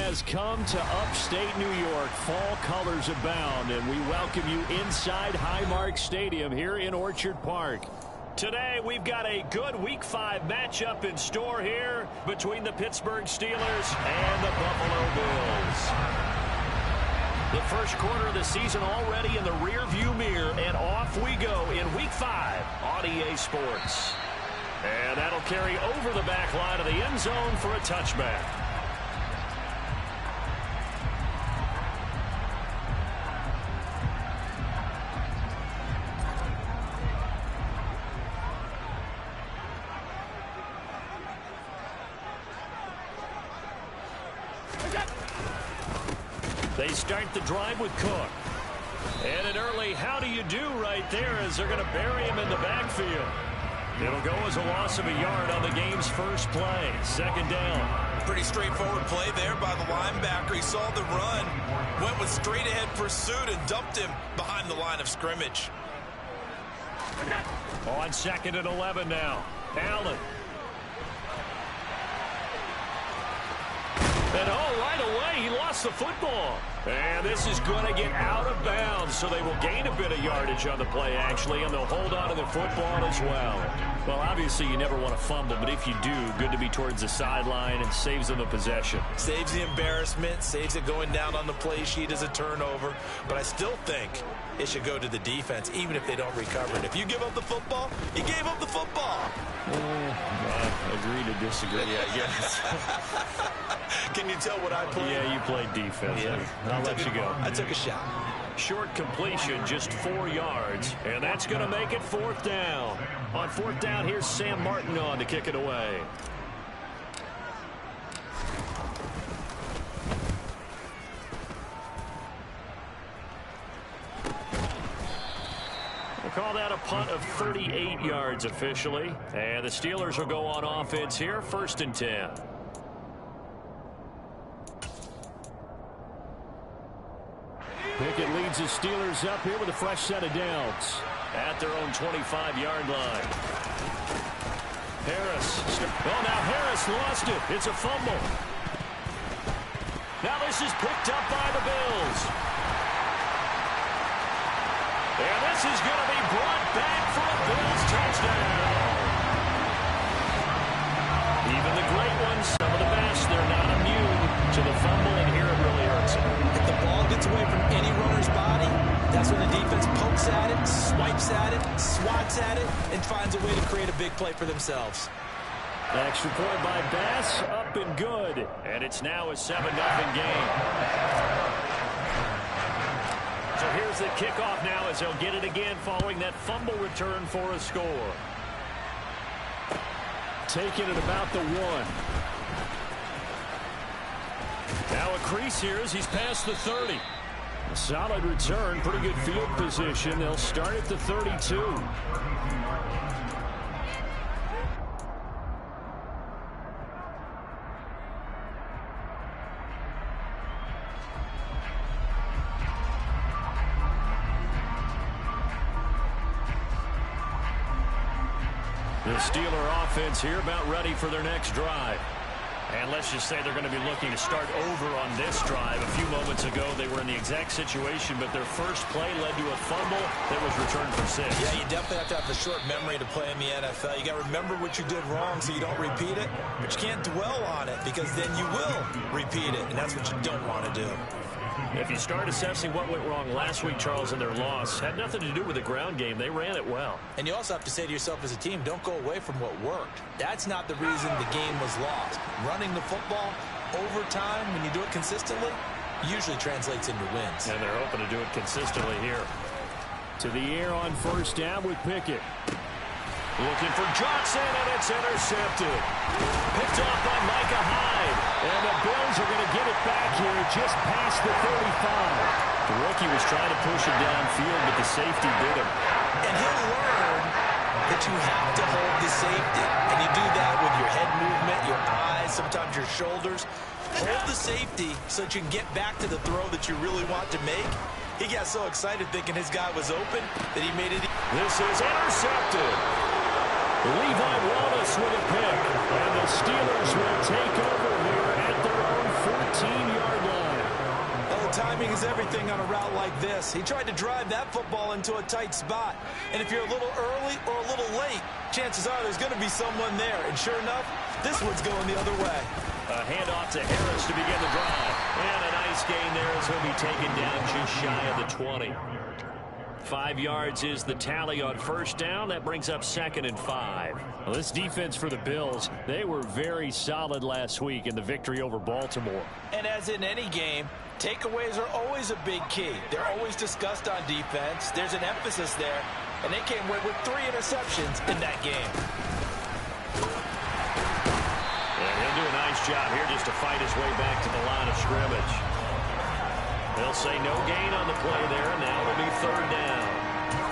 has come to upstate New York. Fall colors abound, and we welcome you inside Highmark Stadium here in Orchard Park. Today, we've got a good Week 5 matchup in store here between the Pittsburgh Steelers and the Buffalo Bills. The first quarter of the season already in the rearview mirror, and off we go in Week 5 on EA Sports. And that'll carry over the back line of the end zone for a touchback. They start the drive with Cook. And an early how do you do right there as they're going to bury him in the backfield. It'll go as a loss of a yard on the game's first play. Second down. Pretty straightforward play there by the linebacker. He saw the run, went with straight ahead pursuit and dumped him behind the line of scrimmage. On 2nd and 11 now. Allen. And right away, he lost the football. And this is going to get out of bounds, so they will gain a bit of yardage on the play, actually, and they'll hold on to the football as well. Well, obviously, you never want to fumble, but if you do, good to be towards the sideline and saves them the possession. Saves the embarrassment, saves it going down on the play sheet as a turnover. But I still think it should go to the defense, even if they don't recover it. If you give up the football, you gave up the football. Agree to disagree, I guess. Can you tell what I played? Yeah, you played defense. Yeah. I'll let you go. I took a shot. Short completion, just 4 yards, and that's going to make it 4th down. On 4th down, here's Sam Martin on to kick it away. We'll call that a punt of 38 yards officially, and the Steelers will go on offense here, 1st and 10. Pickett leads the Steelers up here with a fresh set of downs at their own 25-yard line. Harris. Oh, now Harris lost it. It's a fumble. Now this is picked up by the Bills. And this is going to be brought back for a Bills touchdown. Even the great ones, some of the best, they're not immune to the fumble, and here it really hurts them. If the ball gets away from any runner's body, that's when the defense pokes at it, swipes at it, swats at it, and finds a way to create a big play for themselves. Extra point by Bass, up and good. And it's now a 7-0 game. So here's the kickoff now as they'll get it again following that fumble return for a score. Taking it about the 1. Now a crease here as he's past the 30. A solid return, pretty good field position. They'll start at the 32. The Steeler offense here about ready for their next drive. And let's just say they're going to be looking to start over on this drive. A few moments ago, they were in the exact situation, but their first play led to a fumble that was returned for 6. Yeah, you definitely have to have a short memory to play in the NFL. You got to remember what you did wrong so you don't repeat it, but you can't dwell on it because then you will repeat it, and that's what you don't want to do. If you start assessing what went wrong last week, Charles, in their loss, had nothing to do with the ground game. They ran it well. And you also have to say to yourself as a team, don't go away from what worked. That's not the reason the game was lost. Running the football over time, when you do it consistently, usually translates into wins. And they're hoping to do it consistently here. To the air on 1st down with Pickett. Looking for Johnson, and it's intercepted. Picked off by Micah Hyde. And the Bills are going to get it back here just past the 35. The rookie was trying to push it downfield, but the safety did him. And he'll learn that you have to hold the safety. And you do that with your head movement, your eyes, sometimes your shoulders. Hold the safety so that you can get back to the throw that you really want to make. He got so excited thinking his guy was open that he made it. This is intercepted. Levi Wallace with a pick. And the Steelers will take over here at their own 14-yard timing is everything on a route like this. He tried to drive that football into a tight spot. And if you're a little early or a little late, chances are there's going to be someone there. And sure enough, this one's going the other way. A handoff to Harris to begin the drive. And a nice gain there as he'll be taken down just shy of the 20. 5 yards is the tally on first down. That brings up 2nd and 5. Well, this defense for the Bills, they were very solid last week in the victory over Baltimore. And as in any game, takeaways are always a big key. They're always discussed on defense. There's an emphasis there, and they came away with 3 interceptions in that game. Yeah, he'll do a nice job here just to fight his way back to the line of scrimmage. They'll say no gain on the play there, and now it'll be 3rd down.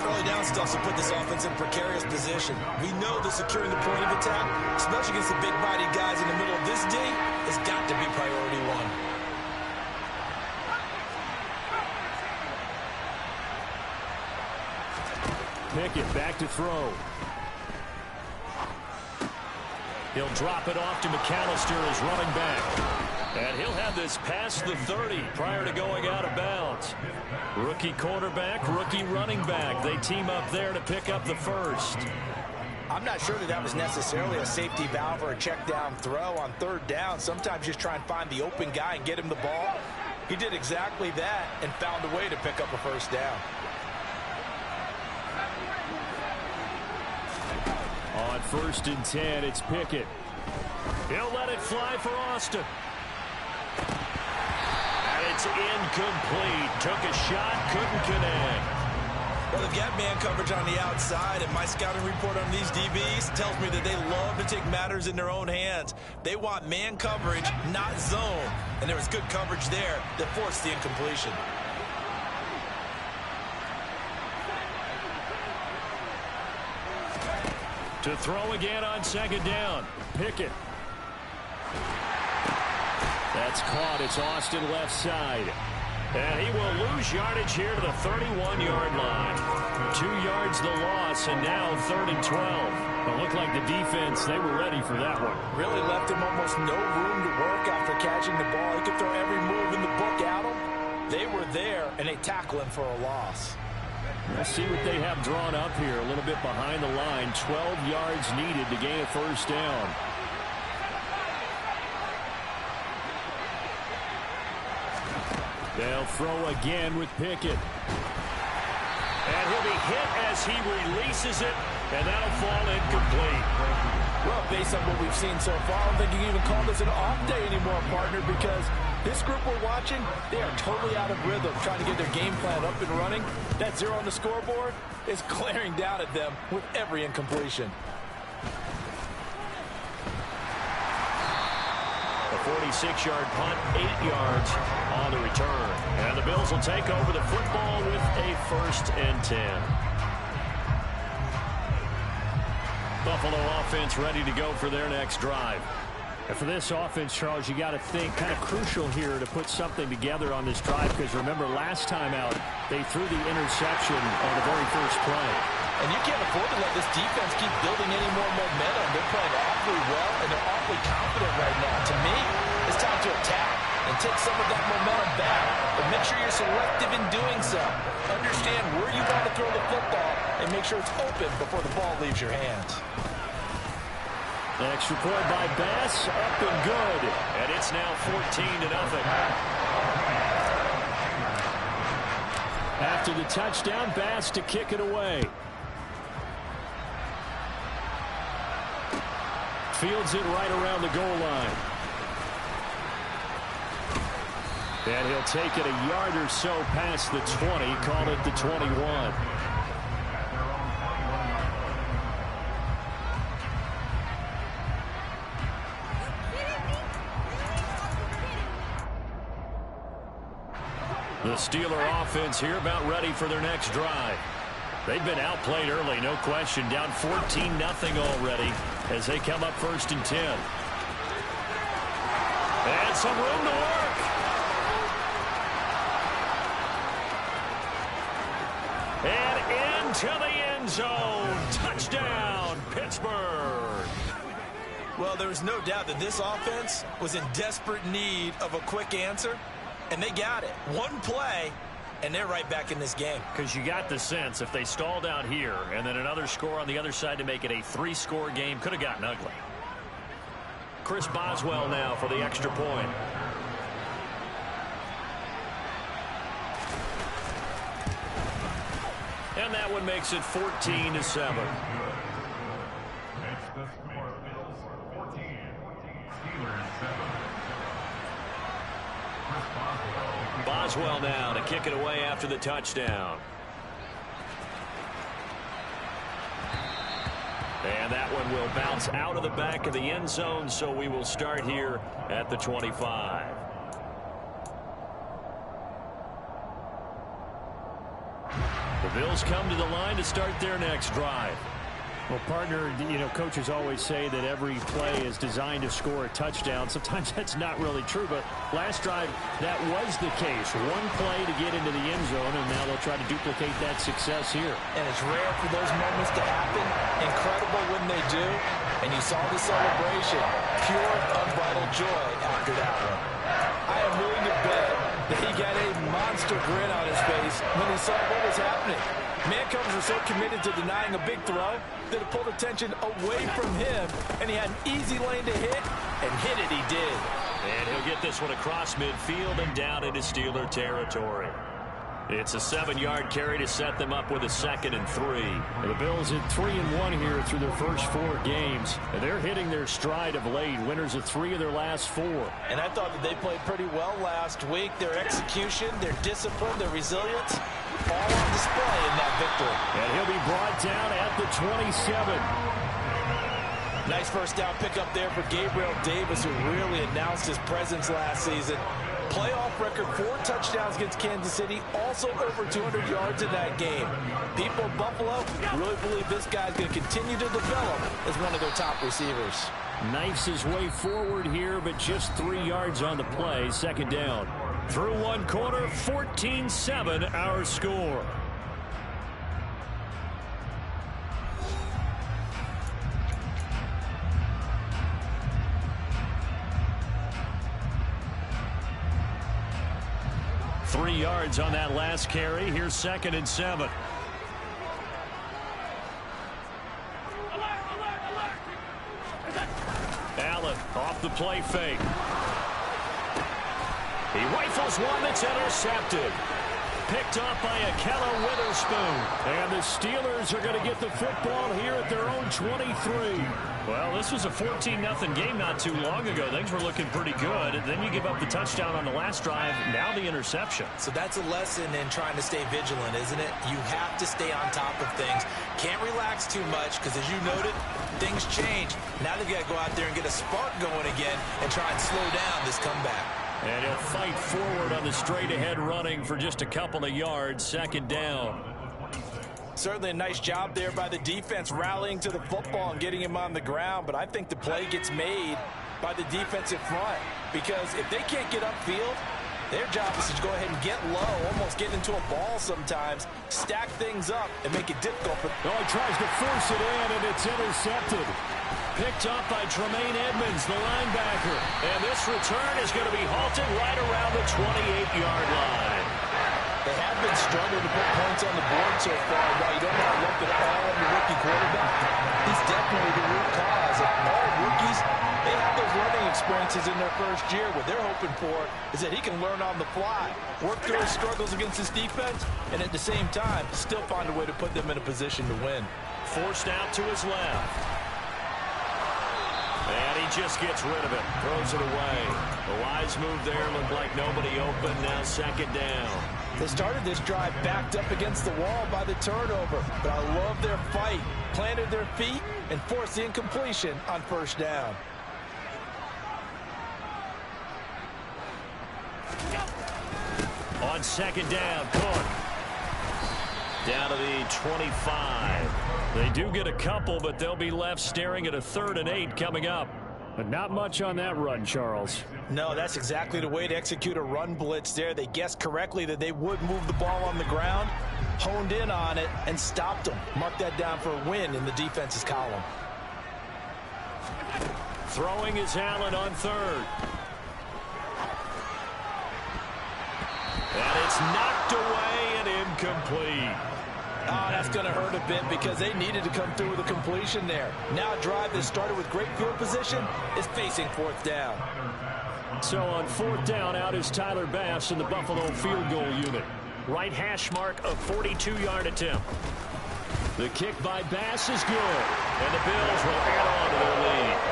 Early down stuff will put this offense in precarious position. We know that securing the point of attack, especially against the big-bodied guys in the middle of this D, has got to be priority 1. Pickett back to throw. He'll drop it off to McAllister as running back. And he'll have this past the 30 prior to going out of bounds. Rookie quarterback, rookie running back. They team up there to pick up the first. I'm not sure that was necessarily a safety valve or a check down throw on 3rd down. Sometimes just try and find the open guy and get him the ball. He did exactly that and found a way to pick up a 1st down. On 1st and 10, it's Pickett. He'll let it fly for Austin. And it's incomplete. Took a shot, couldn't connect. Well, they've got man coverage on the outside, and my scouting report on these DBs tells me that they love to take matters in their own hands. They want man coverage, not zone. And there was good coverage there that forced the incompletion. To throw again on 2nd down. Pickett. That's caught. It's Austin left side. And he will lose yardage here to the 31-yard line. 2 yards the loss, and now 3rd and 12. It looked like the defense, they were ready for that one. Really left him almost no room to work after catching the ball. He could throw every move in the book at him. They were there, and they tackle him for a loss. Let's see what they have drawn up here. A little bit behind the line. 12 yards needed to gain a 1st down. They'll throw again with Pickett. And he'll be hit as he releases it, and that'll fall incomplete. Well, based on what we've seen so far, I don't think you can even call this an off day anymore, partner, because this group we're watching, they are totally out of rhythm, trying to get their game plan up and running. That 0 on the scoreboard is glaring down at them with every incompletion. A 46-yard punt, 8 yards on the return. And the Bills will take over the football with a 1st and 10. Buffalo offense ready to go for their next drive. And for this offense, Charles, you got to think kind of crucial here to put something together on this drive, because remember last time out they threw the interception on the very first play. And you can't afford to let this defense keep building any more momentum. They're playing awfully well, and they're awfully confident right now. To me, it's time to attack and take some of that momentum back. But make sure you're selective in doing so. Understand where you want to throw the football and make sure it's open before the ball leaves your hands. An extra point by Bass, up and good. And it's now 14-0. After the touchdown, Bass to kick it away. Fields it right around the goal line. And he'll take it a yard or so past the 20, call it the 21. The Steeler offense here about ready for their next drive. They've been outplayed early, no question. Down 14-0 already as they come up 1st and 10. And some room to work. And into the end zone. Touchdown, Pittsburgh. Well, there was no doubt that this offense was in desperate need of a quick answer. And they got it. One play, and they're right back in this game. Because you got the sense if they stalled out here and then another score on the other side to make it a 3-score game, could have gotten ugly. Chris Boswell now for the extra point. And that one makes it 14-7. Boswell now to kick it away after the touchdown. And that one will bounce out of the back of the end zone, so we will start here at the 25. The Bills come to the line to start their next drive. Well, partner, you know, coaches always say that every play is designed to score a touchdown. Sometimes that's not really true, but last drive, that was the case. One play to get into the end zone, and now they'll try to duplicate that success here. And it's rare for those moments to happen. Incredible when they do. And you saw the celebration. Pure, unbridled joy after that one. I am willing to bet that he got a monster grin on his face when he saw what was happening. Mancombs were so committed to denying a big throw that it pulled attention away from him, and he had an easy lane to hit, and hit it he did. And he'll get this one across midfield and down into Steeler territory. It's a 7-yard carry to set them up with a 2nd and 3. And the Bills at 3-1 here through their first 4 games. And they're hitting their stride of late. Winners of 3 of their last 4. And I thought that they played pretty well last week. Their execution, their discipline, their resilience, all on display in that victory. And he'll be brought down at the 27. Nice first down pickup there for Gabriel Davis, who really announced his presence last season. Playoff record, 4 touchdowns against Kansas City, also over 200 yards in that game. People in Buffalo really believe this guy's going to continue to develop as one of their top receivers. Knifes his way forward here, but just 3 yards on the play. 2nd down. Through 1 quarter, 14-7 our score. Three yards on that last carry. Here's 2nd and 7. Allen off the play fake. He rifles one that's intercepted. Picked off by Akella Witherspoon. And the Steelers are going to get the football here at their own 23. Well, this was a 14-0 game not too long ago. Things were looking pretty good. And then you give up the touchdown on the last drive. Now the interception. So that's a lesson in trying to stay vigilant, isn't it? You have to stay on top of things. Can't relax too much because, as you noted, things change. Now they've got to go out there and get a spark going again and try and slow down this comeback. And he'll fight forward on the straight-ahead running for just a couple of yards. 2nd down. Certainly a nice job there by the defense rallying to the football and getting him on the ground. But I think the play gets made by the defensive front. Because if they can't get upfield, their job is to go ahead and get low, almost get into a ball sometimes, stack things up, and make it difficult. Oh, he tries to force it in, and it's intercepted. Picked up by Tremaine Edmonds, the linebacker. And this return is going to be halted right around the 28-yard line. They have been struggling to put points on the board so far. While you don't want to look at all of the rookie quarterback, he's definitely the root cause of all rookies. They have those learning experiences in their first year. What they're hoping for is that he can learn on the fly, work through his struggles against his defense, and at the same time, still find a way to put them in a position to win. Forced out to his left. And he just gets rid of it. Throws it away. The wise move there. Looked like nobody open. Now 2nd down. They started this drive backed up against the wall by the turnover. But I love their fight. Planted their feet and forced the incompletion on 1st down. On 2nd down, Cook. Down to the 25. They do get a couple, but they'll be left staring at a 3rd and 8 coming up. But not much on that run, Charles. No, that's exactly the way to execute a run blitz there. They guessed correctly that they would move the ball on the ground, honed in on it, and stopped them. Mark that down for a win in the defense's column. Throwing is Allen on 3rd. It's knocked away and incomplete. Oh, that's going to hurt a bit because they needed to come through with a completion there. Now a drive that started with great field position is facing fourth down. So on fourth down, out is Tyler Bass in the Buffalo field goal unit. Right hash mark, a 42-yard attempt. The kick by Bass is good, and the Bills will add on to their lead.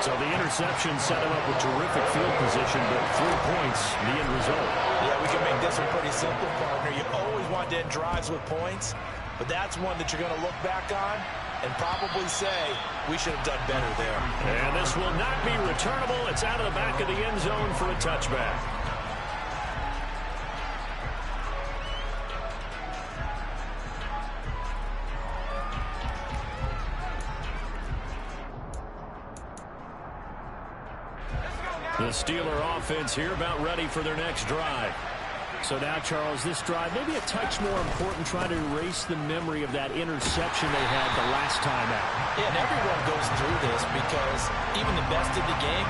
So the interception set him up with terrific field position, but 3 points, the end result. Yeah, we can make this one pretty simple, partner. You always want to end drives with points, but that's one that you're going to look back on and probably say, we should have done better there. And this will not be returnable. It's out of the back of the end zone for a touchback. The Steeler offense here about ready for their next drive. So now, Charles, this drive maybe a touch more important, trying to erase the memory of that interception they had the last time out. Yeah, and everyone goes through this because even the best in the game,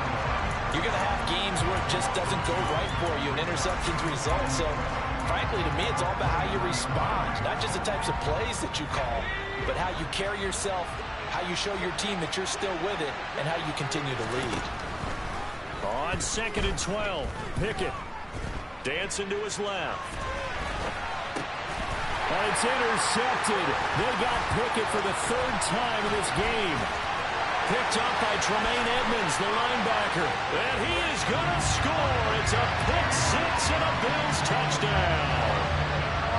you're going to have games where it just doesn't go right for you, and interceptions result. So, frankly, to me, it's all about how you respond, not just the types of plays that you call, but how you carry yourself, how you show your team that you're still with it, and how you continue to lead. On 2nd and 12, Pickett dancing to his left. And it's intercepted. They got Pickett for the 3rd time in this game. Picked up by Tremaine Edmonds, the linebacker. And he is going to score. It's a pick six and a Bills touchdown.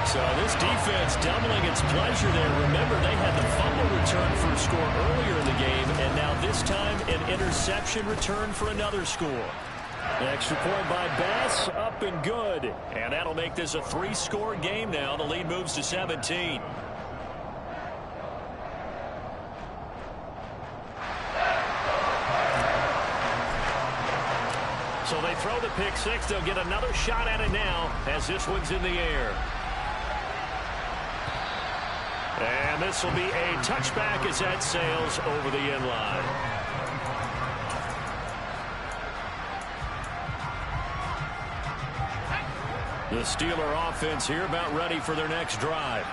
So this defense doubling its pleasure there. Remember, they had the fumble return for a score earlier in the game, and now this time an interception return for another score. The extra point by Bass, up and good. And that'll make this a 3-score game now. The lead moves to 17. So they throw the pick six. They'll get another shot at it now as this one's in the air. And this will be a touchback as that sails over the end line. The Steeler offense here about ready for their next drive.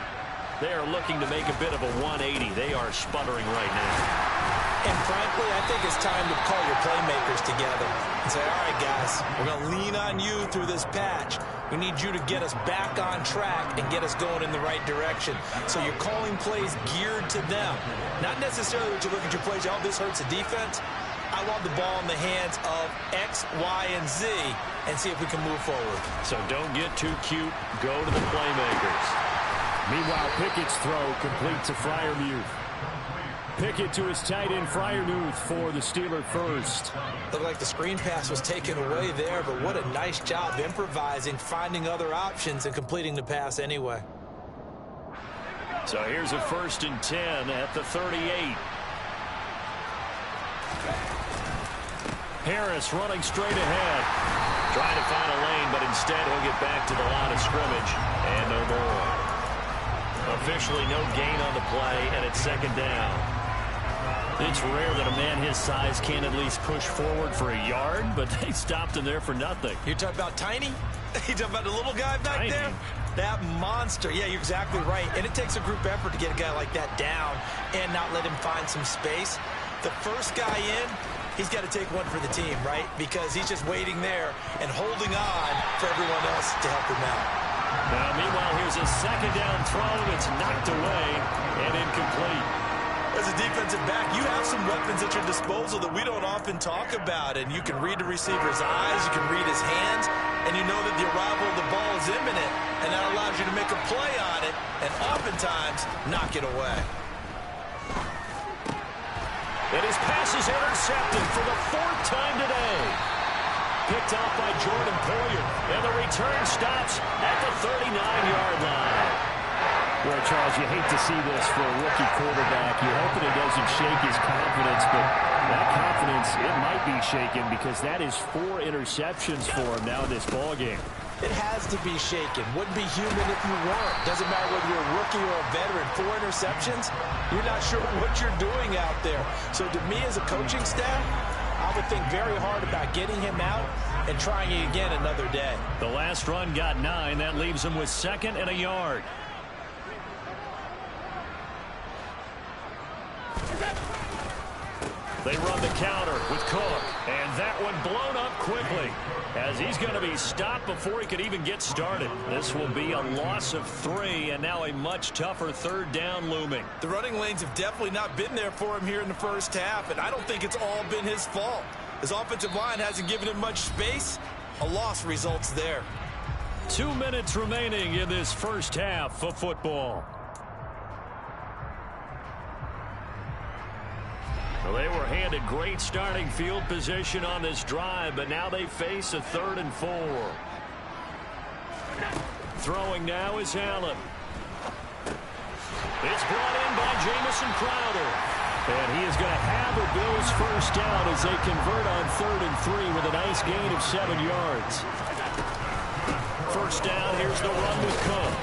They are looking to make a bit of a 180. They are sputtering right now. And frankly, I think it's time to call your playmakers together and say, all right, guys, we're going to lean on you through this patch. We need you to get us back on track and get us going in the right direction. So you're calling plays geared to them. Not necessarily that you look at your plays, oh, this hurts the defense. I want the ball in the hands of X, Y, and Z and see if we can move forward. So don't get too cute. Go to the playmakers. Meanwhile, Pickett's throw complete to Freiermuth. Pickett to his tight end, Freiermuth, for the Steeler first. Looked like the screen pass was taken away there, but what a nice job improvising, finding other options, and completing the pass anyway. So here's a 1st and 10 at the 38. Harris running straight ahead. Trying to find a lane, but instead he'll get back to the line of scrimmage. And no more. Officially no gain on the play, and it's 2nd down. It's rare that a man his size can't at least push forward for a yard, but they stopped him there for nothing. You're talking about tiny? You're talking about the little guy back there? That monster. Yeah, you're exactly right. And it takes a group effort to get a guy like that down and not let him find some space. The first guy in, he's got to take one for the team, right? Because he's just waiting there and holding on for everyone else to help him out. Now, meanwhile, here's a 2nd down throw that's knocked away and incomplete. As a defensive back, you have some weapons at your disposal that we don't often talk about, and you can read the receiver's eyes, you can read his hands, and you know that the arrival of the ball is imminent, and that allows you to make a play on it and oftentimes knock it away. And his pass is intercepted for the 4th time today. Picked off by Jordan Poyer, and the return stops at the 39-yard line. Well, Charles, you hate to see this for a rookie quarterback. You're hoping it doesn't shake his confidence, but that confidence, it might be shaken because that is 4 interceptions for him now in this ballgame. It has to be shaken. Wouldn't be human if you weren't. Doesn't matter whether you're a rookie or a veteran. 4 interceptions, you're not sure what you're doing out there. So to me as a coaching staff, I would think very hard about getting him out and trying it again another day. The last run got 9. That leaves him with 2nd and a yard. They run the counter with Cook, and that one blown up quickly as he's going to be stopped before he could even get started. This will be a loss of 3, and now a much tougher 3rd down looming. The running lanes have definitely not been there for him here in the first half, and I don't think it's all been his fault. His offensive line hasn't given him much space. A loss results there. 2 minutes remaining in this first half of football. Well, they were handed great starting field position on this drive, but now they face a 3rd and 4. Throwing now is Allen. It's brought in by Jamison Crowder. And he is going to have the Bills first down as they convert on 3rd and 3 with a nice gain of 7 yards. First down, here's the run with Cook.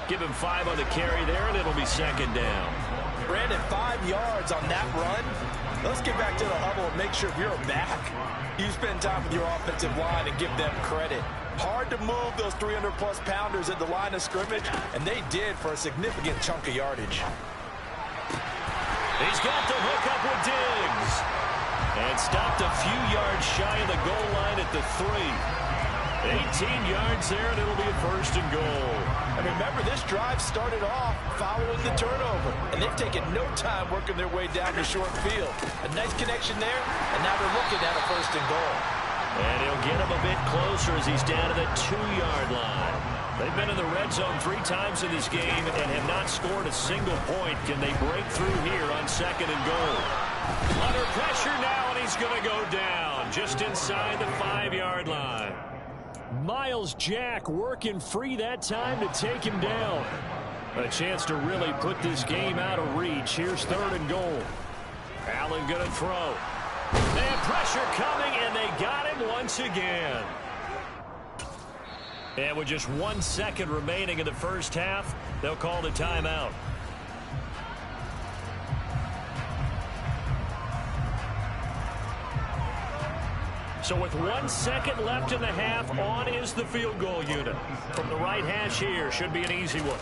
Give him 5 on the carry there, and it'll be 2nd down. Brandon, 5 yards on that run. Let's get back to the huddle and make sure if you're back, you spend time with your offensive line and give them credit. Hard to move those 300-plus pounders at the line of scrimmage, and they did for a significant chunk of yardage. He's got the hook up with Diggs. And stopped a few yards shy of the goal line at the 3. 18 yards there, and it'll be a 1st and goal. And remember, this drive started off following the turnover, and they've taken no time working their way down the short field. A nice connection there, and now they're looking at a 1st and goal. And he'll get him a bit closer as he's down to the 2-yard line. They've been in the red zone 3 times in this game and have not scored a single point. Can they break through here on 2nd and goal? Under pressure now, and he's going to go down just inside the 5-yard line. Miles Jack working free that time to take him down. A chance to really put this game out of reach. Here's 3rd and goal. Allen going to throw. They have pressure coming, and they got him once again. And with just 1 second remaining in the first half, they'll call the timeout. So with 1 second left in the half, on is the field goal unit. From the right hash here, should be an easy one.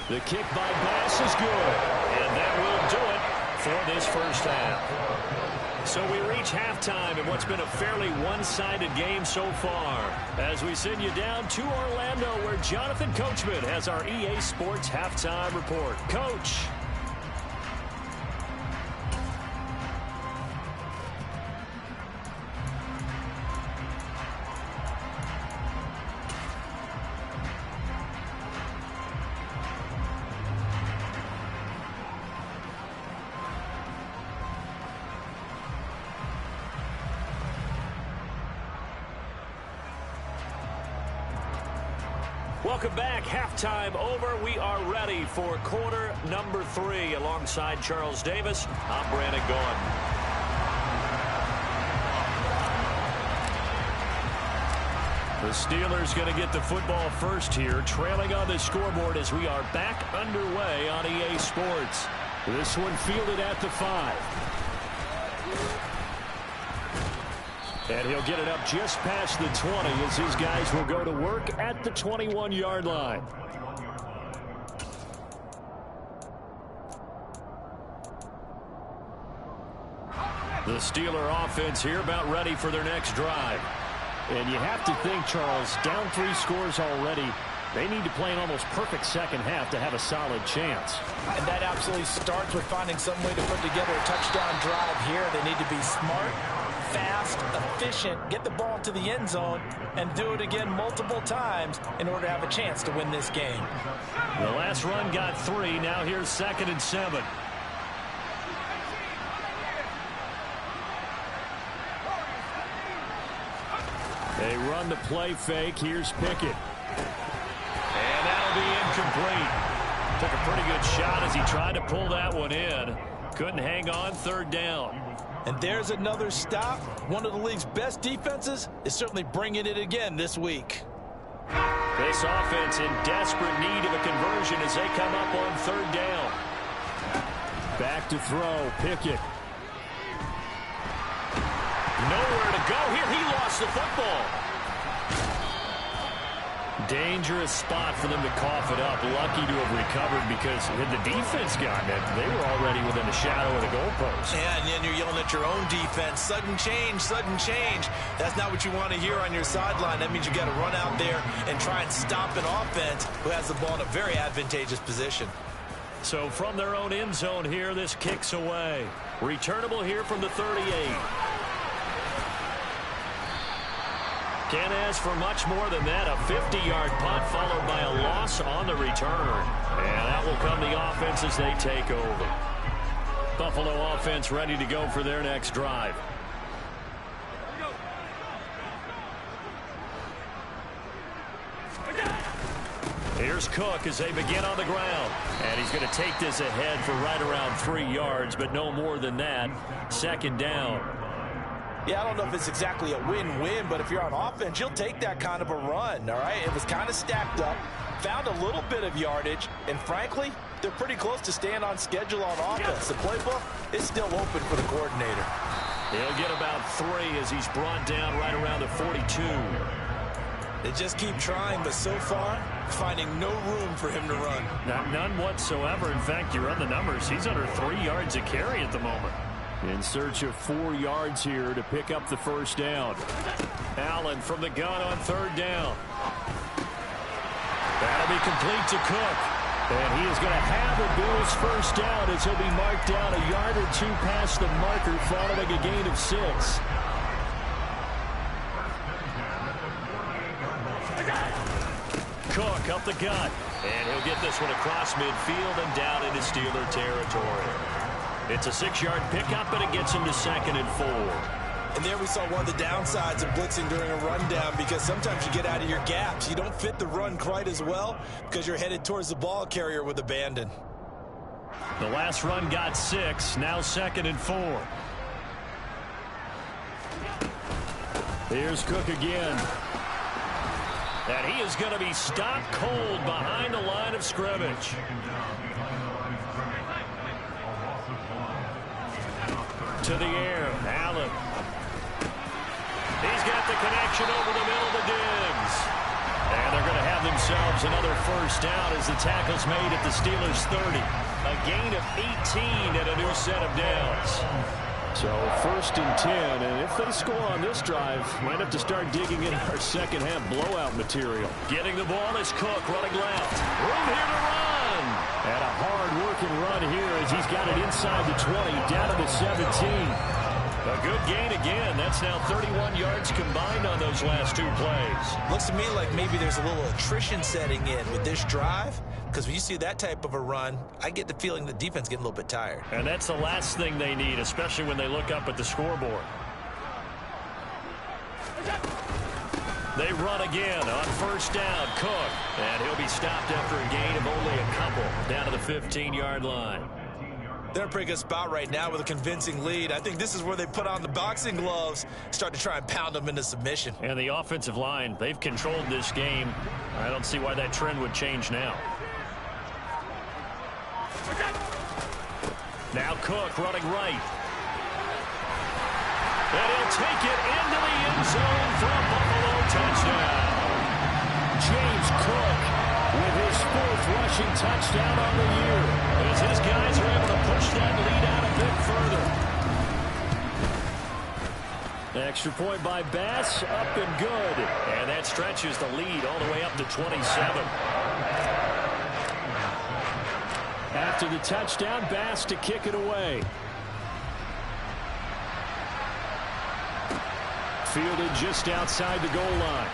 The kick by Bass is good, and that will do it for this first half. So we reach halftime in what's been a fairly one-sided game so far, as we send you down to Orlando, where Jonathan Coachman has our EA Sports halftime report. Coach. Welcome back. Halftime over. We are ready for quarter number 3. Alongside Charles Davis, I'm Brandon Gaughan. The Steelers going to get the football first here, trailing on the scoreboard as we are back underway on EA Sports. This one fielded at the 5. And he'll get it up just past the 20 as his guys will go to work at the 21-yard line. The Steeler offense here about ready for their next drive. And you have to think, Charles, down 3 scores already. They need to play an almost perfect second half to have a solid chance. And that absolutely starts with finding some way to put together a touchdown drive here. They need to be smart, fast, efficient, get the ball to the end zone, and do it again multiple times in order to have a chance to win this game. The last run got 3. Now here's 2nd and 7. They run the play fake. Here's Pickett. And that'll be incomplete. Took a pretty good shot as he tried to pull that one in. Couldn't hang on. 3rd down. And there's another stop. One of the league's best defenses is certainly bringing it again this week. This offense in desperate need of a conversion as they come up on 3rd down. Back to throw. Pickett. Nowhere to go here. He lost the football. Dangerous spot for them to cough it up. Lucky to have recovered because had the defense gotten it, they were already within the shadow of the goalpost. Yeah, and then you're yelling at your own defense. Sudden change, sudden change. That's not what you want to hear on your sideline. That means you got to run out there and try and stop an offense who has the ball in a very advantageous position. So from their own end zone here, this kicks away. Returnable here from the 38. Can't ask for much more than that. A 50-yard punt followed by a loss on the return. And that will come the offense as they take over. Buffalo offense ready to go for their next drive. Here's Cook as they begin on the ground. And he's going to take this ahead for right around 3 yards, but no more than that. Second down. Yeah, I don't know if it's exactly a win-win, but if you're on offense, you'll take that kind of a run, all right? It was kind of stacked up, found a little bit of yardage, and frankly, they're pretty close to staying on schedule on offense. The playbook is still open for the coordinator. He'll get about 3 as he's brought down right around the 42. They just keep trying, but so far, finding no room for him to run. None whatsoever. In fact, you run the numbers. He's under 3 yards a carry at the moment. In search of 4 yards here to pick up the first down. Allen from the gun on third down. That'll be complete to Cook. And he is going to have the Bills first down as he'll be marked down a yard or 2 past the marker following a gain of 6. Cook up the gut. And he'll get this one across midfield and down into Steeler territory. It's a 6-yard pickup, and it gets him to 2nd and 4. And there we saw one of the downsides of blitzing during a rundown, because sometimes you get out of your gaps. You don't fit the run quite as well because you're headed towards the ball carrier with abandon. The last run got 6, now 2nd and 4. Here's Cook again. And he is going to be stopped cold behind the line of scrimmage. To the air, Allen. He's got the connection over the middle to Diggs. And they're going to have themselves another first down as the tackle's made at the Steelers' 30. A gain of 18 and a new set of downs. So 1st and 10, and if they score on this drive, might have to start digging in our second half blowout material. Getting the ball is Cook running left. Room here to run. And a hard-working run here as he's got it inside the 20, down to the 17. A good gain again. That's now 31 yards combined on those last 2 plays. Looks to me like maybe there's a little attrition setting in with this drive, because when you see that type of a run, I get the feeling the defense getting a little bit tired. And that's the last thing they need, especially when they look up at the scoreboard. They run again on first down. Cook. And he'll be stopped after a gain of only a couple down to the 15-yard line. They're in a pretty good spot right now with a convincing lead. I think this is where they put on the boxing gloves, start to try and pound them into submission. And the offensive line, they've controlled this game. I don't see why that trend would change now. Now Cook running right. And he'll take it into the end zone for a Buffalo touchdown. James Cook with his 4th rushing touchdown on the year. As his guys are able to push that lead out a bit further. Extra point by Bass, up and good. And that stretches the lead all the way up to 27. After the touchdown, Bass to kick it away. Fielded just outside the goal line.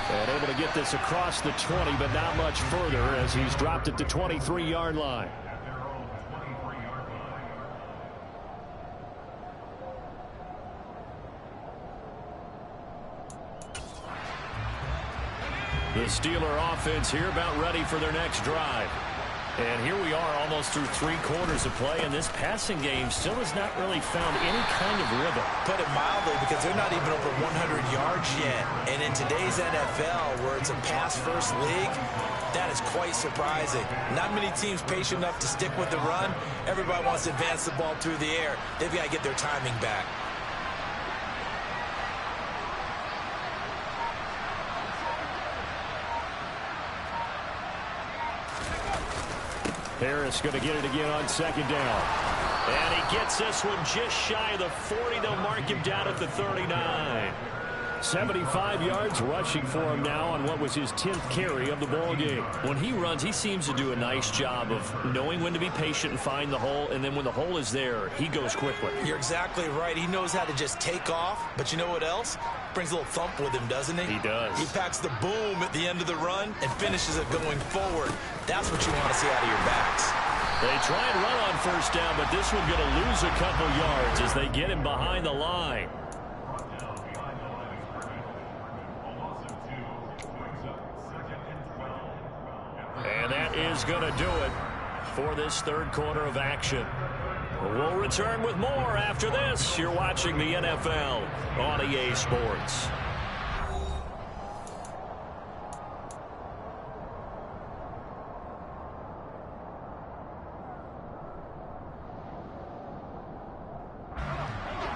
And able to get this across the 20, but not much further as he's dropped it to 23-yard line. The Steeler offense here about ready for their next drive. And here we are almost through 3 quarters of play, and this passing game still has not really found any kind of rhythm. Put it mildly, because they're not even over 100 yards yet. And in today's NFL, where it's a pass-first league, That is quite surprising. Not many teams patient enough to stick with the run. Everybody wants to advance the ball through the air. They've got to get their timing back. Harris going to get it again on second down. And he gets this one just shy of the 40. They'll mark him down at the 39. 75 yards rushing for him now on what was his 10th carry of the ball game. When he runs, he seems to do a nice job of knowing when to be patient and find the hole, and then when the hole is there, he goes quickly. You're exactly right. He knows how to just take off, but you know what else? Brings a little thump with him, doesn't he? He does. He packs the boom at the end of the run and finishes it going forward. That's what you want to see out of your backs. They try and run on first down, but this one's going to lose a couple yards as they get him behind the line. And that is going to do it for this third quarter of action. We'll return with more after this. You're watching the NFL on EA Sports.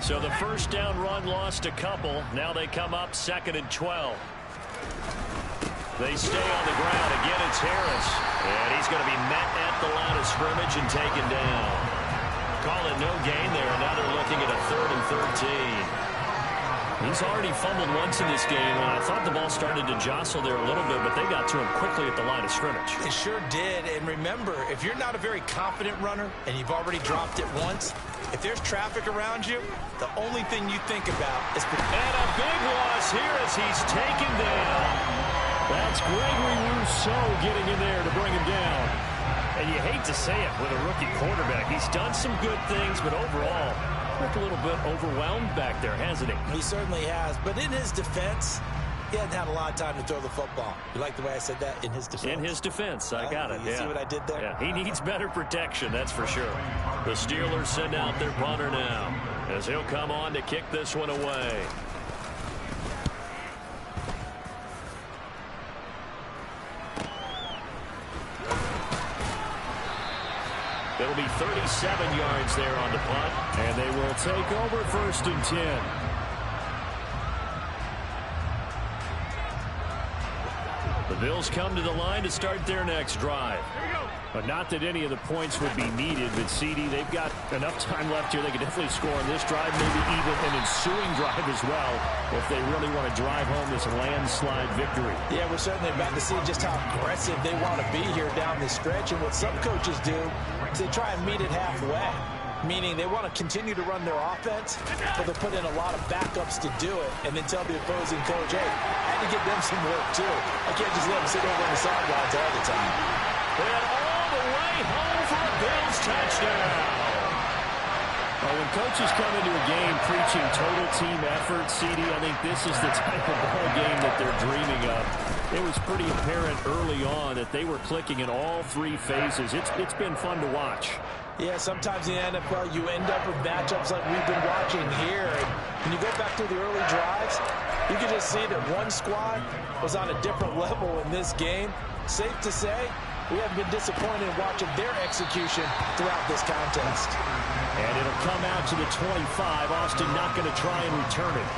So the first down run lost a couple. Now they come up 2nd and 12. They stay on the ground. Again, it's Harris. And he's going to be met at the line of scrimmage and taken down. Call it no gain there. Now they're looking at a 3rd and 13. He's already fumbled once in this game, and I thought the ball started to jostle there a little bit, but they got to him quickly at the line of scrimmage. They sure did. And remember, if you're not a very confident runner and you've already dropped it once, if there's traffic around you, the only thing you think about is... And a big loss here as he's taken down. That's Gregory Rousseau getting in there to bring him down. And you hate to say it with a rookie quarterback. He's done some good things, but overall, looked a little bit overwhelmed back there, hasn't he? He certainly has. But in his defense, he hasn't had a lot of time to throw the football. You like the way I said that? In his defense. In his defense. I got it. You see what I did there? Yeah, he needs better protection, that's for sure. The Steelers send out their punter now as he'll come on to kick this one away. It'll be 37 yards there on the punt. And they will take over 1st and 10. The Bills come to the line to start their next drive. But not that any of the points would be needed, but CD, they've got enough time left here. They can definitely score on this drive, maybe even an ensuing drive as well, if they really want to drive home this landslide victory. Yeah, we're certainly about to see just how aggressive they want to be here down the stretch. And what some coaches do is they try and meet it halfway, meaning they want to continue to run their offense, but they'll put in a lot of backups to do it, and then tell the opposing coach, hey, I had to give them some work too. I can't just let them sit over on the sidelines all the time. And all the way home for a Bills touchdown. Well, when coaches come into a game preaching total team effort, CD, I think this is the type of ball game that they're dreaming of. It was pretty apparent early on that they were clicking in all 3 phases. It's been fun to watch. Yeah, sometimes in the NFL you end up with matchups like we've been watching here. And when you go back to the early drives, you can just see that one squad was on a different level in this game. Safe to say, we haven't been disappointed in watching their execution throughout this contest. And it'll come out to the 25. Austin not going to try and return it.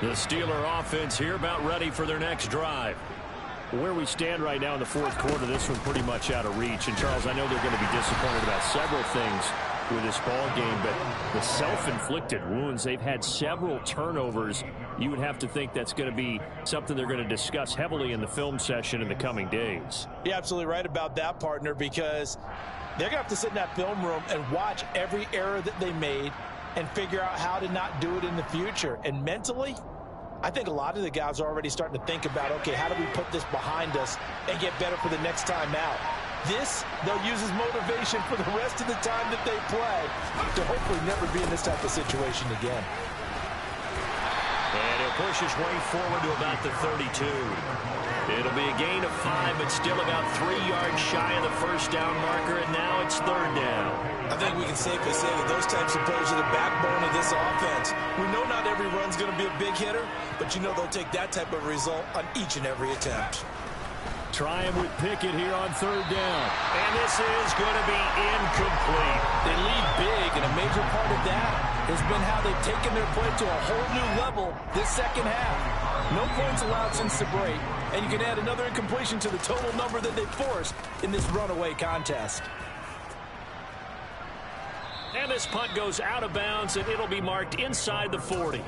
The Steeler offense here about ready for their next drive. Where we stand right now in the 4th quarter, this one pretty much out of reach. And, Charles, I know they're going to be disappointed about several things with this ball game, but the self-inflicted wounds, they've had several turnovers. You would have to think that's going to be something they're going to discuss heavily in the film session in the coming days. You're absolutely right about that, partner, because they're going to have to sit in that film room and watch every error that they made and figure out how to not do it in the future. And mentally, I think a lot of the guys are already starting to think about, okay, how do we put this behind us and get better for the next time out? This, they'll use as motivation for the rest of the time that they play to hopefully never be in this type of situation again. And he'll push his way forward to about the 32. It'll be a gain of 5, but still about 3 yards shy of the first down marker, and now it's third down. I think we can safely say that those types of plays are the backbone of this offense. We know not every run's going to be a big hitter, but you know they'll take that type of result on each and every attempt. Trying with Pickett here on third down. And this is going to be incomplete. They lead big, and a major part of that has been how they've taken their play to a whole new level this second half. No points allowed since the break, and you can add another incompletion to the total number that they forced in this runaway contest. And this punt goes out of bounds, and it'll be marked inside the 40.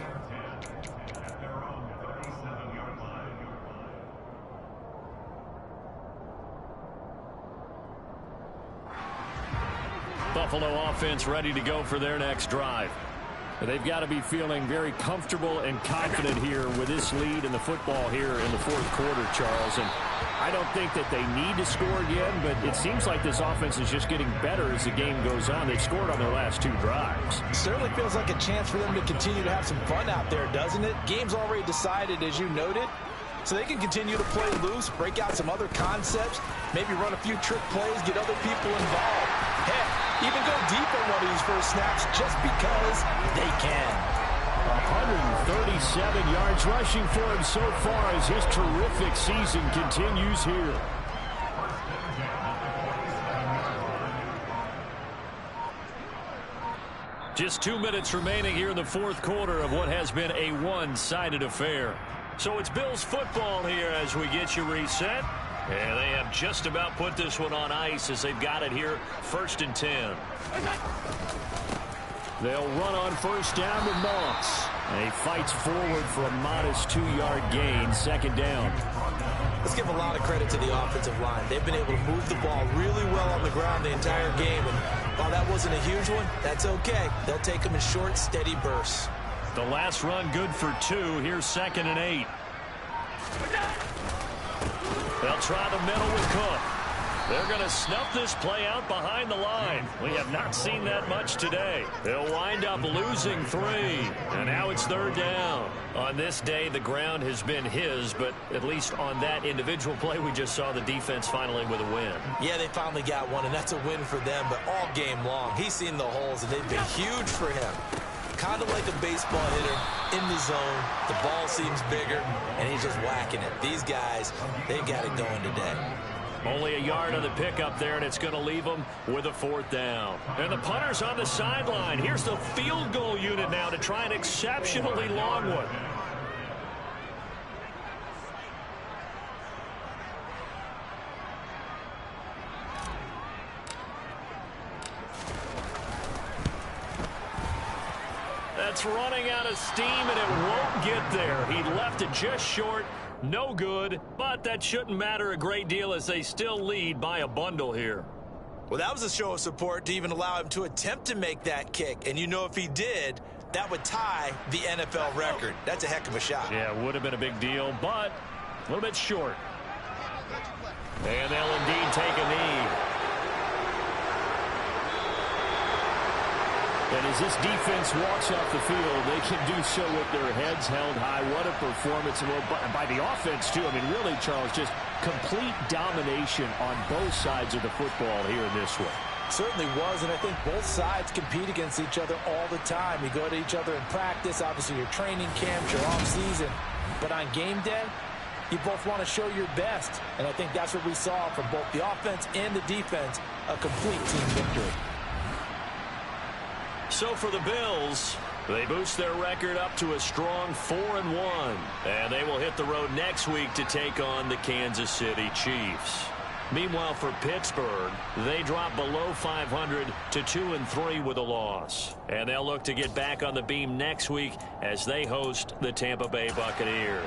Buffalo offense ready to go for their next drive. They've got to be feeling very comfortable and confident here with this lead in the football here in the fourth quarter, Charles. And I don't think that they need to score again, but it seems like this offense is just getting better as the game goes on. They've scored on their last 2 drives. It certainly feels like a chance for them to continue to have some fun out there, doesn't it? Game's already decided, as you noted. So they can continue to play loose, break out some other concepts, maybe run a few trick plays, get other people involved. Heck, even go deep on one of these first snaps just because they can. 137 yards rushing for him so far as his terrific season continues here. Just 2 minutes remaining here in the fourth quarter of what has been a one-sided affair. So it's Bills football here as we get you reset. And they have just about put this one on ice as they've got it here, 1st and 10. They'll run on first down with Moss. And he fights forward for a modest 2-yard gain, 2nd down. Let's give a lot of credit to the offensive line. They've been able to move the ball really well on the ground the entire game. And while that wasn't a huge one, that's okay. They'll take them in short, steady bursts. The last run good for 2. Here's 2nd and 8. They'll try the middle with Cook. They're going to snuff this play out behind the line. We have not seen that much today. They'll wind up losing 3. And now it's 3rd down. On this day, the ground has been his, but at least on that individual play, we just saw the defense finally with a win. Yeah, they finally got one, and that's a win for them, but all game long, he's seen the holes, and they've been huge for him. Kind of like a baseball hitter in the zone. The ball seems bigger, and he's just whacking it. These guys, they got it going today. Only a yard on the pickup there, and it's going to leave them with a 4th down. And the punter's on the sideline. Here's the field goal unit now to try an exceptionally long one. That's running out of steam, and it won't get there. He left it just short. No good, but that shouldn't matter a great deal as they still lead by a bundle here. Well, that was a show of support to even allow him to attempt to make that kick. And you know if he did, that would tie the NFL record. That's a heck of a shot. Yeah, it would have been a big deal, but a little bit short. And they'll indeed take a knee. And as this defense walks off the field, they can do so with their heads held high. What a performance. And by the offense, too. I mean, really, Charles, just complete domination on both sides of the football here in this one. Certainly was, and I think both sides compete against each other all the time. You go to each other in practice, obviously your training camps, your off-season. But on game day, you both want to show your best. And I think that's what we saw from both the offense and the defense, a complete team victory. So for the Bills, they boost their record up to a strong 4-1. And they will hit the road next week to take on the Kansas City Chiefs. Meanwhile, for Pittsburgh, they drop below 500 to 2-3 with a loss. And they'll look to get back on the beam next week as they host the Tampa Bay Buccaneers.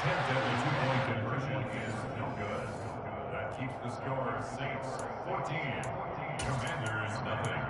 attempt at the two-point conversion is no good. That keeps the score Saints 14, Commanders nothing.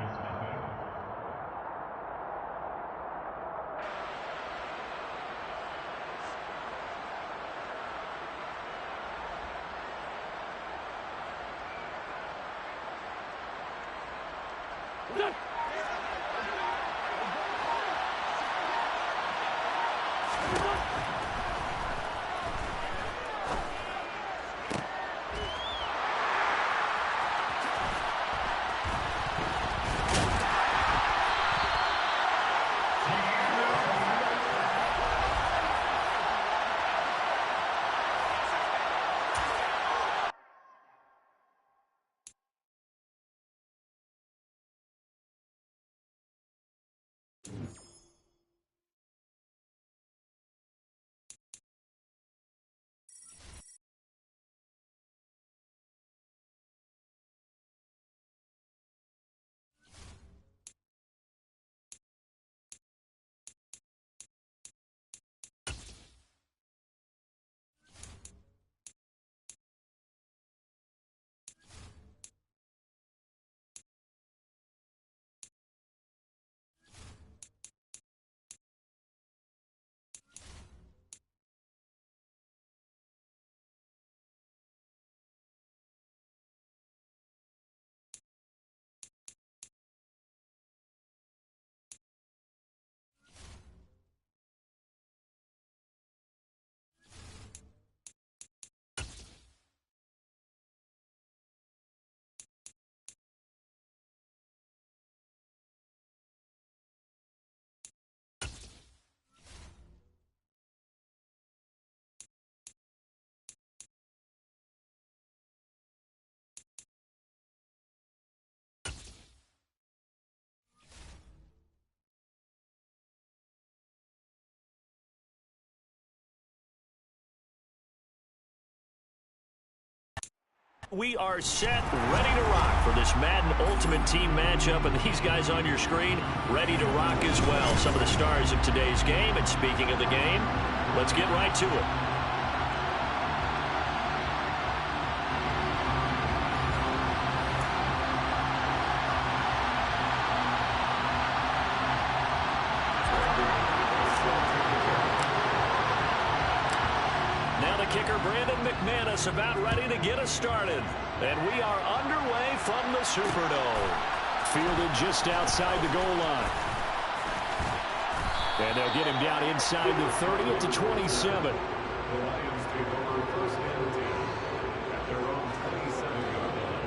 We are set, ready to rock for this Madden Ultimate Team matchup, and these guys on your screen ready to rock as well. Some of the stars of today's game, and speaking of the game, let's get right to it. About ready to get us started. And we are underway from the Superdome. Fielded just outside the goal line. And they'll get him down inside the 30 at the 27. The Lions take over first and 10 at their own 27-yard line.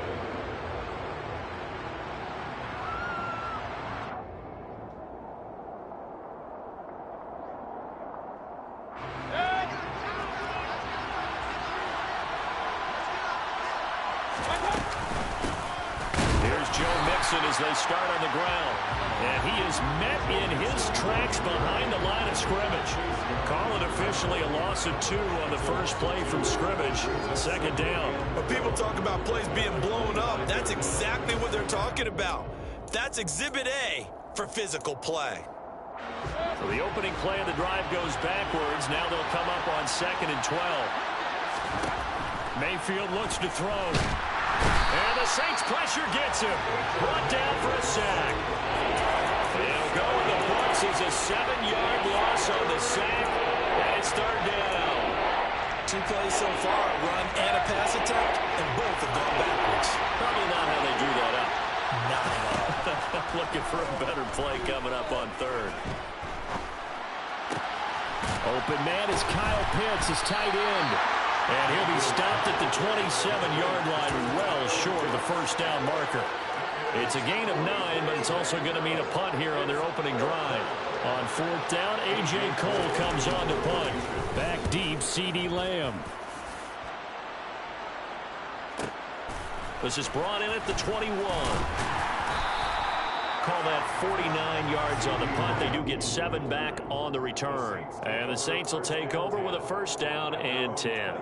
As they start on the ground, and he is met in his tracks behind the line of scrimmage. Call it officially a loss of 2 on the first play from scrimmage. Second down. When people talk about plays being blown up, that's exactly what they're talking about. That's Exhibit A for physical play. So the opening play of the drive goes backwards. Now they'll come up on 2nd and 12. Mayfield looks to throw. And the Saints pressure gets him. Brought down for a sack. They'll go with the Bucs as a 7-yard loss on the sack. And it's third down. 2 plays so far, a run and a pass attempt, and both have gone backwards. Probably not how they drew that up. Not at all. Looking for a better play coming up on 3rd. Open man is Kyle Pitts, his tight end. And he'll be stopped at the 27-yard line, well short of the first down marker. It's a gain of 9, but it's also going to mean a punt here on their opening drive. On 4th down, A.J. Cole comes on to punt. Back deep, CeeDee Lamb. This is brought in at the 21. Call that 49 yards on the punt. They do get 7 back on the return. And the Saints will take over with a first down and 10.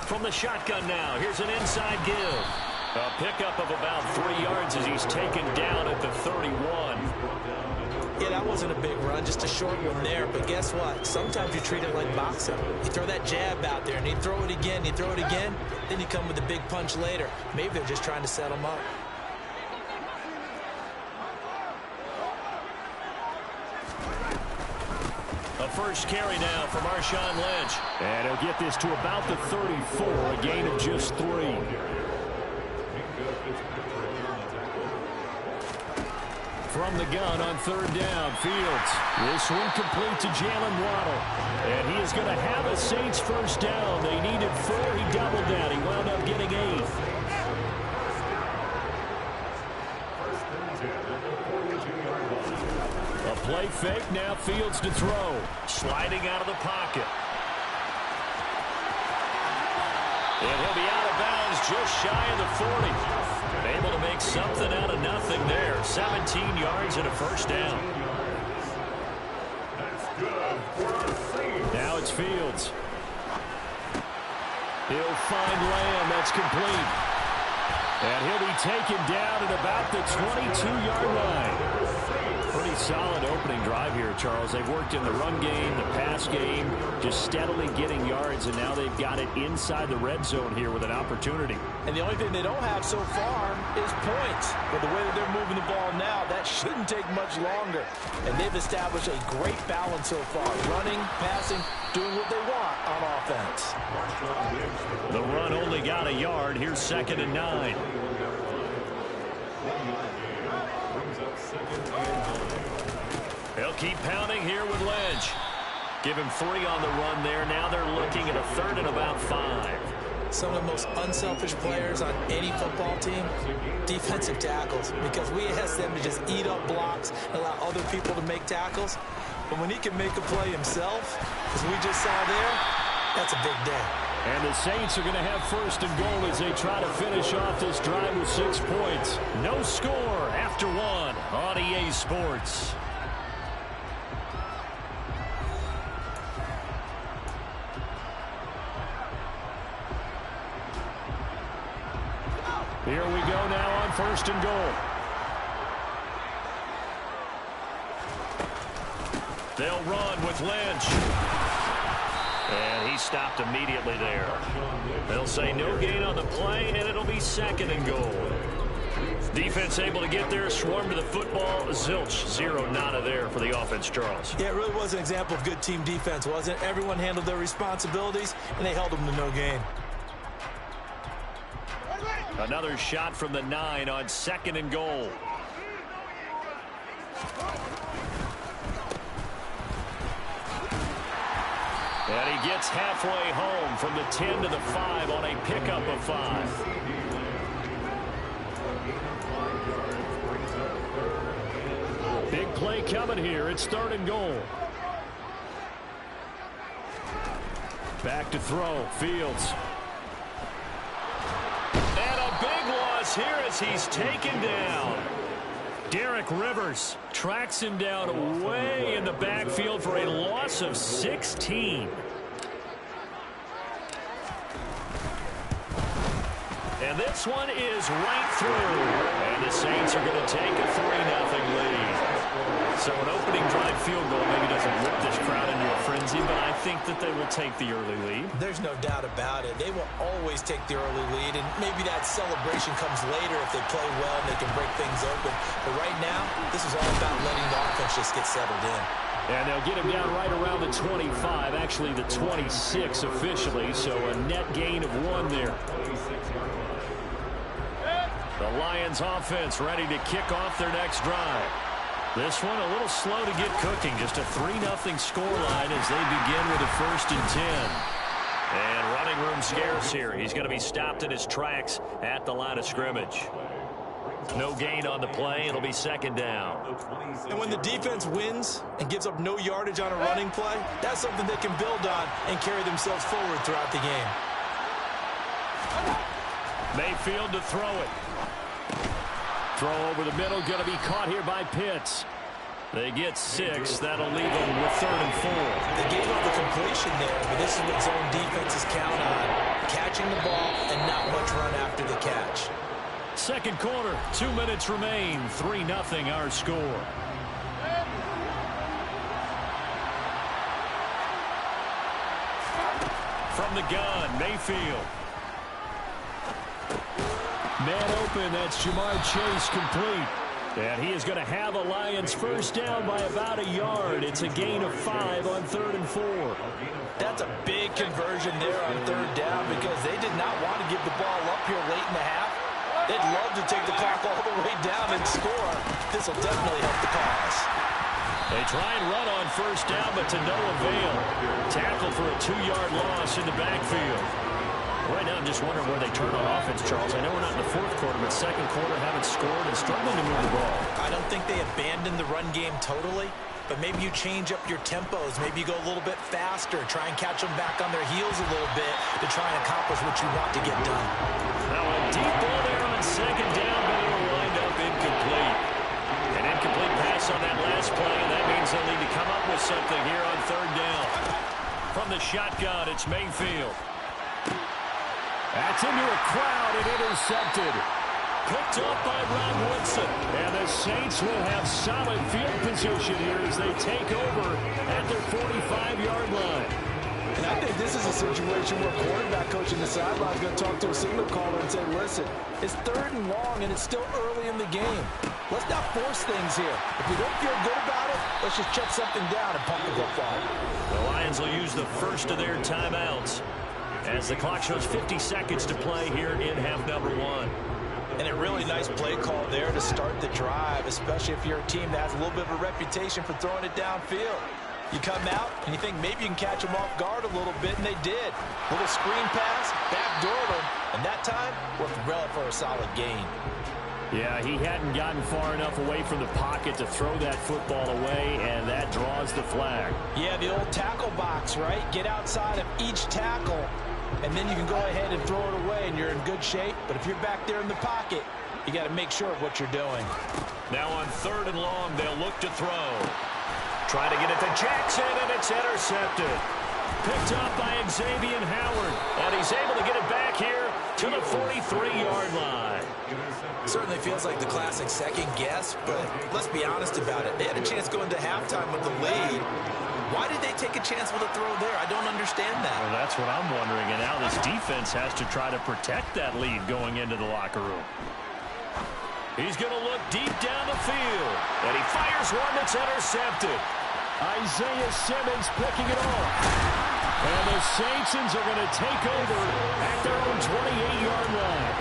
From the shotgun now, here's an inside give. A pickup of about 3 yards as he's taken down at the 31. Yeah, that wasn't a big run, just a short one there. But guess what? Sometimes you treat it like boxing. You throw that jab out there, and you throw it again, you throw it again, then you come with a big punch later. Maybe they're just trying to set him up. A first carry now for Marshawn Lynch. And he'll get this to about the 34, a gain of just 3. From the gun on 3rd down, Fields. This one complete to Jalen Waddle. And he is going to have a Saints first down. They needed 4. He doubled that. He wound up getting 8. A play fake, now Fields to throw. Sliding out of the pocket. And he'll be out of bounds just shy of the 40. Able to make something out of nothing there. 17 yards and a first down. Now it's Fields. He'll find Lamb. That's complete. And he'll be taken down at about the 22-yard line. Pretty solid opening drive here, Charles. They've worked in the run game, the pass game, just steadily getting yards, and now they've got it inside the red zone here with an opportunity. And the only thing they don't have so far is points. But the way that they're moving the ball now, that shouldn't take much longer. And they've established a great balance so far. Running, passing, doing what they want on offense. The run only got a yard. Here's 2nd and 9. They'll keep pounding here with Lynch. Give him 3 on the run there. Now they're looking at a 3rd and about 5. Some of the most unselfish players on any football team, defensive tackles, because we ask them to just eat up blocks and allow other people to make tackles. But when he can make a play himself, as we just saw there, that's a big day. And the Saints are going to have 1st and goal as they try to finish off this drive with 6 points. No score after 1 on EA Sports. Here we go now on 1st and goal. They'll run with Lynch. And he stopped immediately there. They'll say no gain on the play, and it'll be 2nd and goal. Defense able to get there, swarm to the football. Zilch, 0 nada there for the offense, Charles. Yeah, it really was an example of good team defense, wasn't it? Everyone handled their responsibilities, and they held them to no gain. Another shot from the 9 on 2nd and goal. And he gets halfway home from the 10 to the 5 on a pickup of 5. Big play coming here. It's 3rd and goal. Back to throw. Fields. Here as he's taken down. Derek Rivers tracks him down way in the backfield for a loss of 16. And this one is right through. And the Saints are going to take a 3-0 lead. So an opening drive field goal maybe doesn't whip this crowd into a frenzy, but I think that they will take the early lead. There's no doubt about it. They will always take the early lead, and maybe that celebration comes later if they play well and they can break things open. But right now, this is all about letting the offense just get settled in. And they'll get him down right around the 25, actually the 26 officially, so a net gain of 1 there. The Lions offense ready to kick off their next drive. This one a little slow to get cooking. Just a 3-0 scoreline as they begin with a 1st and 10. And running room scarce here. He's going to be stopped in his tracks at the line of scrimmage. No gain on the play. It'll be 2nd down. And when the defense wins and gives up no yardage on a running play, that's something they can build on and carry themselves forward throughout the game. Mayfield to throw it. Throw over the middle, going to be caught here by Pitts. They get 6. That'll leave them with 3rd and 4. They gave up the completion there, but this is what zone defenses count on. Catching the ball and not much run after the catch. second quarter. 2 minutes remain. 3-0 our score. From the gun, Mayfield. Man open, that's Jamar Chase complete. And he is going to have a Lions first down by about a yard. It's a gain of 5 on 3rd and 4. That's a big conversion there on 3rd down because they did not want to give the ball up here late in the half. They'd love to take the clock all the way down and score. This will definitely help the cause. They try and run on first down, but to no avail. Tackle for a 2-yard loss in the backfield. Right now, I'm just wondering where they turn on offense, Charles. I know we're not in the 4th quarter, but 2nd quarter haven't scored and struggling to move the ball. I don't think they abandoned the run game totally, but maybe you change up your tempos. Maybe you go a little bit faster, try and catch them back on their heels a little bit to try and accomplish what you want to get done. Now a deep ball there on 2nd down, but it'll wind up incomplete. An incomplete pass on that last play, and that means they'll need to come up with something here on 3rd down. From the shotgun, it's Mayfield. That's into a crowd and intercepted. Picked up by Ron Woodson. And the Saints will have solid field position here as they take over at their 45-yard line. And I think this is a situation where quarterback coach in the sideline is going to talk to a signal caller and say, listen, it's 3rd and long and it's still early in the game. Let's not force things here. If we don't feel good about it, let's just check something down and pump the football. The Lions will use the first of their timeouts as the clock shows 50 seconds to play here in half number 1. And a really nice play call there to start the drive, especially if you're a team that has a little bit of a reputation for throwing it downfield. You come out and you think maybe you can catch them off guard a little bit, and they did. Little screen pass, backdoored them, and that time worked well for a solid gain. Yeah, he hadn't gotten far enough away from the pocket to throw that football away, and that draws the flag. Yeah, the old tackle box, right? Get outside of each tackle, and then you can go ahead and throw it away, and you're in good shape. But if you're back there in the pocket, you got to make sure of what you're doing. Now on 3rd and long, they'll look to throw. Try to get it to Jackson, and it's intercepted. Picked up by Xavier Howard, and he's able to get it back here to the 43-yard line. Certainly feels like the classic second guess, but let's be honest about it. They had a chance going to halftime with the lead. Why did they take a chance with a throw there? I don't understand that. Well, that's what I'm wondering, and now this defense has to try to protect that lead going into the locker room. He's going to look deep down the field, and he fires one that's intercepted. Isaiah Simmons picking it off. And the Saints are going to take over at their own 28-yard line.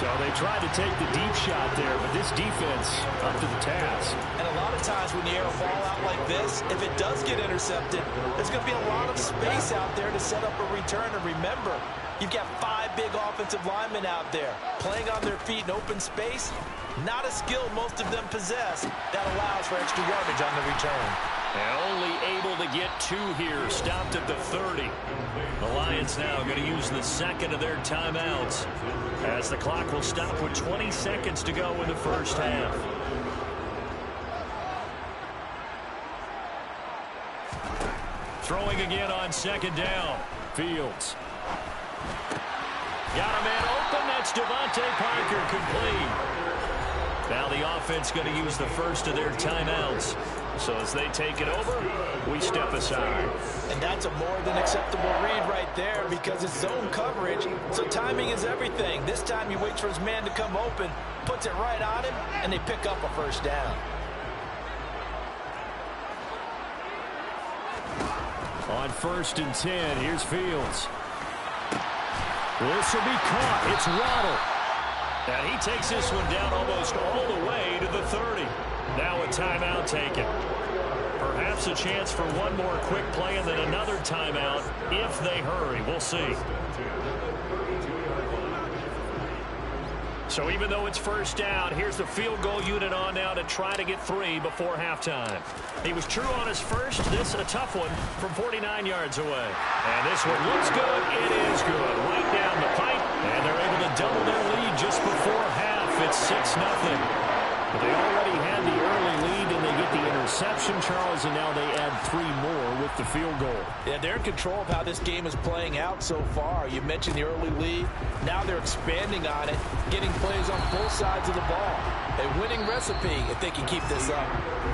So they tried to take the deep shot there, but this defense up to the task. And a lot of times when you air a ball out like this, if it does get intercepted, there's going to be a lot of space out there to set up a return. And remember, you've got 5 big offensive linemen out there playing on their feet in open space. Not a skill most of them possess that allows for extra yardage on the return. And only able to get 2 here, stopped at the 30. The Lions now going to use the second of their timeouts as the clock will stop with 20 seconds to go in the first half. Throwing again on 2nd down. Fields. Got a man open. That's Devontae Parker complete. Now the offense going to use the first of their timeouts. So as they take it over, we step aside. And that's a more than acceptable read right there because it's zone coverage, so timing is everything. This time he waits for his man to come open, puts it right on him, and they pick up a first down. On 1st and 10, here's Fields. This will be caught. It's Waddle. And he takes this one down almost all the way to the 30. Now a timeout taken. Perhaps a chance for one more quick play and then another timeout if they hurry. We'll see. So even though it's first down, here's the field goal unit on now to try to get 3 before halftime. He was true on his first. This a tough one from 49 yards away. And this one looks good. It is good. Right down the pipe. And they're able to double their lead just before half. It's 6-0. But they already had the early lead, and they get the interception. interception, Charles, and now they add 3 more with the field goal. Yeah, they're in control of how this game is playing out so far. You mentioned the early lead. Now they're expanding on it, getting plays on both sides of the ball. A winning recipe if they can keep this up.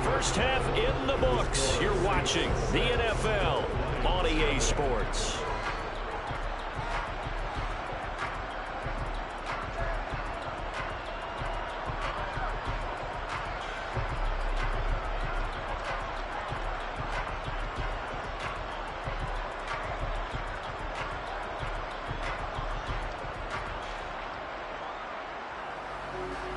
First half in the books. You're watching the NFL on EA Sports.